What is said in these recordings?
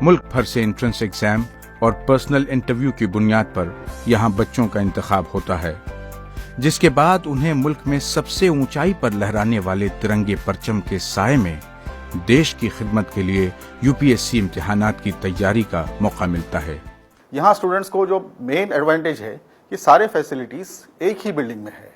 मुल्क भर से एंट्रेंस एग्जाम और पर्सनल इंटरव्यू की बुनियाद पर यहाँ बच्चों का इंतखाब होता है, जिसके बाद उन्हें मुल्क में सबसे ऊंचाई पर लहराने वाले तिरंगे परचम के साए में देश की खिदमत के लिए यूपीएससी इम्तिहानात की तैयारी का मौका मिलता है। यहाँ स्टूडेंट्स को जो मेन एडवांटेज है कि सारे फैसिलिटीज़ एक ही बिल्डिंग में है।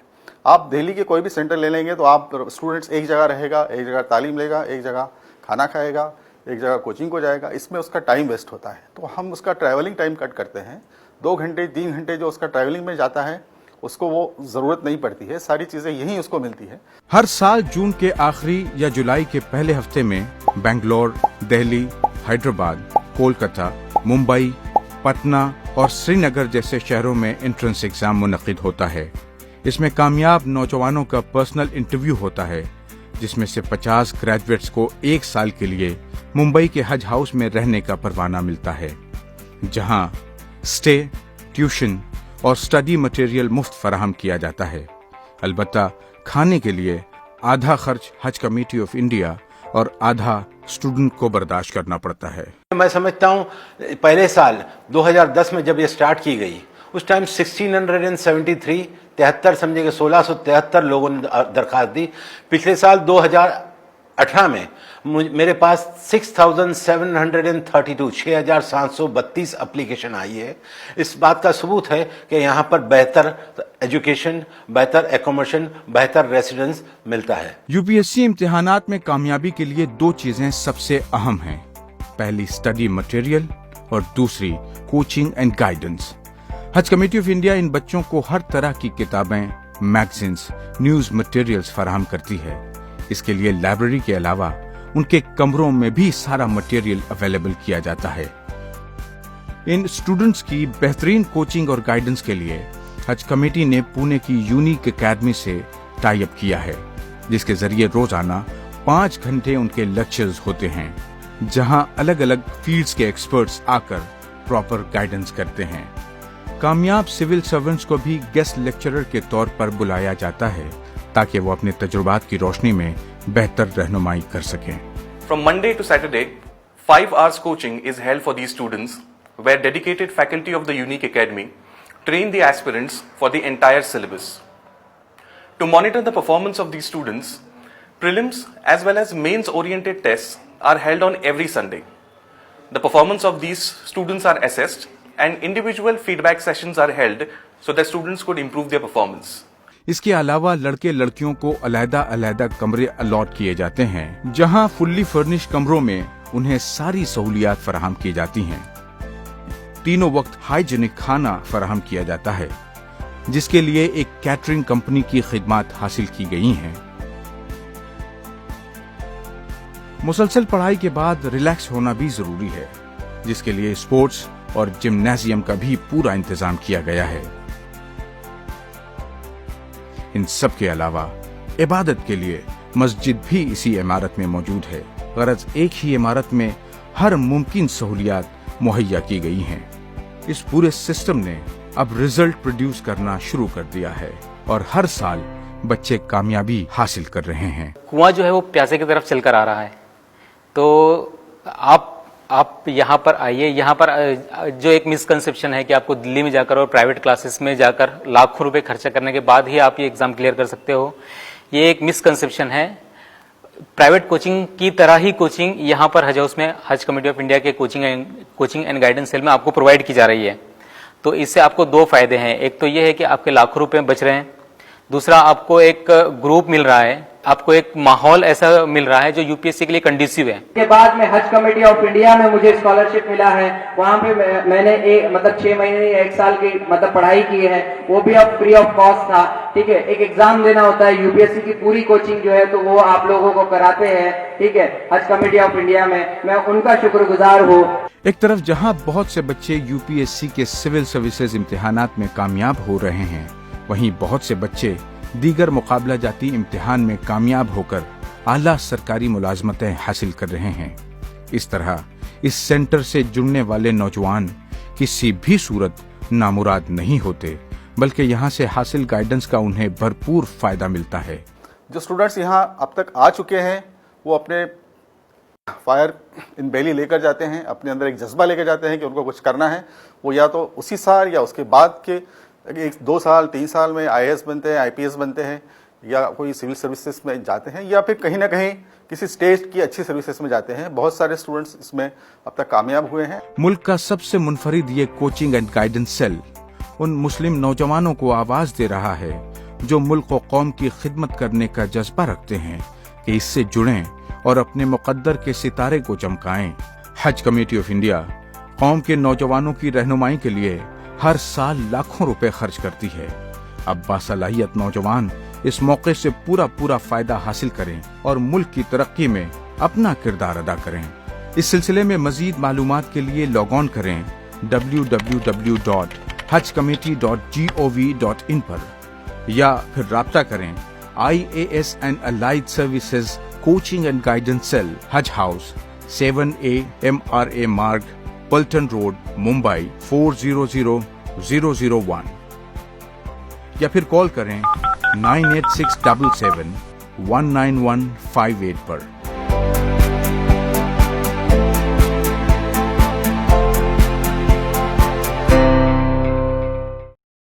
आप दिल्ली के कोई भी सेंटर ले लेंगे तो आप स्टूडेंट्स एक जगह रहेगा, एक जगह तालीम लेगा, एक जगह खाना खाएगा, एक जगह कोचिंग को जाएगा। इसमें उसका टाइम वेस्ट होता है, तो हम उसका ट्रैवलिंग टाइम कट करते हैं। 2 घंटे 3 घंटे जो उसका ट्रैवलिंग में जाता है उसको वो ज़रूरत नहीं पड़ती है, सारी चीज़ें यहीं उसको मिलती है। हर साल जून के आखिरी या जुलाई के पहले हफ्ते में बेंगलोर, दिल्ली, हैदराबाद, कोलकाता, मुंबई, पटना और श्रीनगर जैसे शहरों में एंट्रेंस एग्जाम मुनक्किद होता है। इसमें कामयाब नौजवानों का पर्सनल इंटरव्यू होता है, जिसमें से 50 ग्रेजुएट्स को 1 साल के लिए मुंबई के हज हाउस में रहने का परवाना मिलता है, जहां स्टे, ट्यूशन और स्टडी मटेरियल मुफ्त फराहम किया जाता है। अलबत्ता खाने के लिए आधा खर्च हज कमेटी ऑफ इंडिया और आधा स्टूडेंट को बर्दाश्त करना पड़ता है। मैं समझता हूँ पहले साल 2010 में जब ये स्टार्ट की गई उस टाइम 73 समझे 1673 लोगों ने दरखास्त दी। पिछले साल 2018 में मेरे पास 6,732 एप्लीकेशन आई है। इस बात का सबूत है कि यहाँ पर बेहतर एजुकेशन, बेहतर एकोमोडेशन, बेहतर रेसिडेंस मिलता है। यूपीएससी इम्तिहानात में कामयाबी के लिए 2 चीजें सबसे अहम हैं। पहली स्टडी मटेरियल और दूसरी कोचिंग एंड गाइडेंस। हज कमेटी ऑफ इंडिया इन बच्चों को हर तरह की किताबें, मैगजीन्स, न्यूज मटेरियल्स फराहम करती है। इसके लिए लाइब्रेरी के अलावा उनके कमरों में भी सारा मटेरियल अवेलेबल किया जाता है। इन स्टूडेंट्स की बेहतरीन कोचिंग और गाइडेंस के लिए हज कमेटी ने पुणे की यूनिक एकेडमी से टाई अप किया है, जिसके जरिए रोजाना 5 घंटे उनके लेक्चर्स होते हैं, जहां अलग अलग फील्ड्स के एक्सपर्ट्स आकर प्रॉपर गाइडेंस करते हैं। कामयाब सिविल सर्वेंट्स को भी गेस्ट लेक्चरर के तौर पर बुलाया जाता है, ताकि वो अपने तजुर्बात की रोशनी में बेहतर रहनुमाई कर सकें। From Monday to Saturday, 5 hours coaching is held for these students, where dedicated faculty of the Unique Academy train the aspirants for the entire syllabus. To monitor the performance of these students, prelims as well as mains-oriented tests are held on every Sunday. The performance of these students are assessed and individual feedback sessions are held so that students could improve their performance. इसके अलावा लड़के लड़कियों को अलग-अलग कमरे allot किए जाते हैं, जहां फुल्ली फर्निश कमरों में उन्हें सारी सहूलियात फराहम की जाती हैं। तीनों वक्त हाइजीनिक खाना फराहम किया जाता है, जिसके लिए एक कैटरिंग कंपनी की खिदमत हासिल की गई हैं। मुसलसल पढ़ाई के बाद रिलैक्स होना भी जरूरी है, जिसके लिए स्पोर्ट्स और जिम्नाजियम का भी पूरा इंतजाम किया गया है। इन सब के अलावा इबादत के लिए मस्जिद भी इसी इमारत में मौजूद है। गरज एक ही इमारत में हर मुमकिन सहूलियात मुहैया की गई हैं। इस पूरे सिस्टम ने अब रिजल्ट प्रोड्यूस करना शुरू कर दिया है और हर साल बच्चे कामयाबी हासिल कर रहे हैं। कुआं जो है वो प्यासे की तरफ चलकर आ रहा है, तो आप यहाँ पर आइए। यहाँ पर जो एक मिसकंसेप्शन है कि आपको दिल्ली में जाकर और प्राइवेट क्लासेस में जाकर लाखों रुपए खर्चा करने के बाद ही आप ये एग्जाम क्लियर कर सकते हो, ये एक मिसकंसेप्शन है। प्राइवेट कोचिंग की तरह ही कोचिंग यहाँ पर हज हाउस में हज कमेटी ऑफ इंडिया के कोचिंग एंड गाइडेंस सेल में आपको प्रोवाइड की जा रही है। तो इससे आपको 2 फायदे हैं। एक तो ये है कि आपके लाखों रुपए बच रहे हैं, दूसरा आपको एक ग्रुप मिल रहा है, आपको एक माहौल ऐसा मिल रहा है जो यूपीएससी के लिए कंडीसिव है। के बाद में हज कमेटी ऑफ इंडिया में मुझे स्कॉलरशिप मिला है, वहाँ पे मैंने 6 महीने 1 साल की पढ़ाई की है, वो भी अब फ्री ऑफ कॉस्ट था। ठीक है, एक एग्जाम देना होता है, यूपीएससी की पूरी कोचिंग जो है तो वो आप लोगों को कराते हैं। ठीक है, हज कमेटी ऑफ इंडिया में मैं उनका शुक्रगुजार हूँ। एक तरफ जहां बहुत से बच्चे यूपीएससी के सिविल सर्विसेज इम्तिहानात में कामयाब हो रहे हैं, वहीं बहुत से बच्चे दीगर मुकाबला जाती इम्तिहान में कामयाब होकर आला सरकारी मुलाजमतें हासिल कर रहे हैं। इस तरह इस सेंटर से जुड़ने वाले नौजवान किसी भी सूरत नामुराद नहीं होते, बल्कि यहाँ से हासिल गाइडेंस का उन्हें भरपूर फायदा मिलता है। जो स्टूडेंट्स यहाँ अब तक आ चुके हैं वो अपने फायर इन बेली लेकर जाते हैं, अपने अंदर एक जज्बा लेकर जाते हैं कि उनको कुछ करना है, वो या तो उसी साल या उसके बाद के 1-2 साल 3 साल में IAS बनते हैं, IPS बनते हैं, या कोई सिविल सर्विसेज में जाते हैं, या फिर कहीं ना कहीं किसी स्टेट की अच्छी सर्विसेज में जाते हैं। बहुत सारे स्टूडेंट्स इसमें अब तक कामयाब हुए हैं। मुल्क का सबसे मुनफरिद ये कोचिंग एंड गाइडेंस सेल उन मुस्लिम नौजवानों को आवाज दे रहा है जो मुल्क और कौम की खिदमत करने का जज्बा रखते हैं कि इससे जुड़ें और अपने मुकद्दर के सितारे को चमकाएं। हज कमेटी ऑफ इंडिया कौम के नौजवानों की रहनुमाई के लिए हर साल लाखों रुपए खर्च करती है। अब बासलाहियत नौजवान इस मौके से पूरा फायदा हासिल करें और मुल्क की तरक्की में अपना किरदार अदा करें। इस सिलसिले में मजीद मालूमात के लिए लॉग ऑन करें www.hajcommittee.gov.in पर, या फिर राब्ता करें IAS and allied services coaching and guidance cell, Haj house, 7A MRA मार्ग, पल्टन रोड, मुंबई 400001, या फिर कॉल करें 9867719158 पर।